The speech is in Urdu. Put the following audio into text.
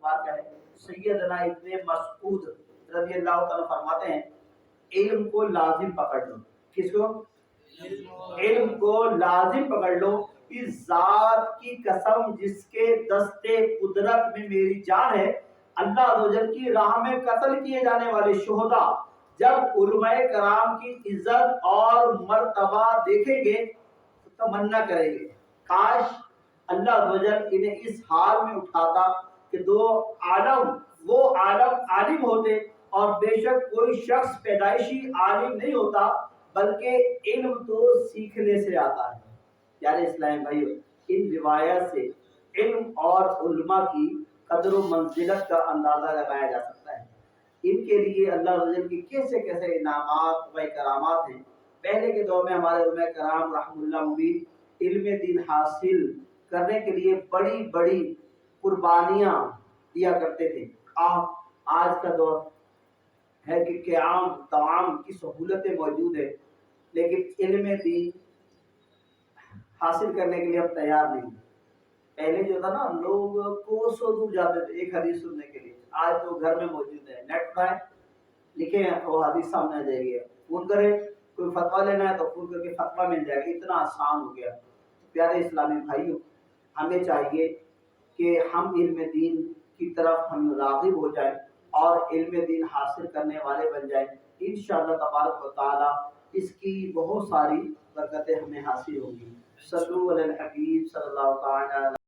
استغفار کا ہے۔ سیدنا ابن مسعود رضی اللہ تعالیٰ فرماتے ہیں علم کو لازم پکڑ لو۔ کس کو؟ علم کو لازم پکڑ لو۔ اس ذات کی قسم جس کے دستے قدرت میں میری جان ہے، اللہ عز و جل کی راہ میں قتل کیے جانے والے شہداء جب علماء کرام کی عزت اور مرتبہ دیکھیں گے تو تمنا کریں گے کاش اللہ عز و جل انہیں اس حال میں اٹھاتا کہ دو عالم وہ عالم ہوتے، اور بے شک کوئی شخص پیدائشی عالم نہیں ہوتا بلکہ علم تو سیکھنے سے آتا ہے۔ یعنی اسلام بھائیو، ان روایات سے علم اور علماء کی قدر و منزلت کا اندازہ لگایا جا سکتا ہے۔ ان کے لیے اللہ عز و جل کی کیسے کیسے انعامات و کرامات ہیں۔ پہلے کے دور میں ہمارے علماء کرام رحم اللہ مبین علم دین حاصل کرنے کے لیے بڑی بڑی قربانیاں دیا کرتے تھے۔ آج کا دور ہے کہ قیام طعام کی سہولتیں موجود ہیں، لیکن علم دین حاصل کرنے کے لیے ہم تیار نہیں۔ پہلے جو تھا نا، لوگ کوسوں دور جاتے تھے ایک حدیث سننے کے لیے، آج تو گھر میں موجود ہے، نیٹ اٹھائیں لکھیں وہ حدیث سامنے آ جائے گی، فون کریں کوئی فتویٰ لینا ہے تو فون کر کے فتویٰ مل جائے گا، اتنا آسان ہو گیا۔ پیارے اسلامی بھائیوں، ہمیں چاہیے کہ ہم علم دین کی طرف ہم راغب ہو جائیں اور علم دین حاصل کرنے والے بن جائیں۔ انشاءاللہ تبارک و تعالی اس کی بہت ساری برکتیں ہمیں حاصل ہوں گی۔ صلو علی الحبیب صلی اللہ تعالی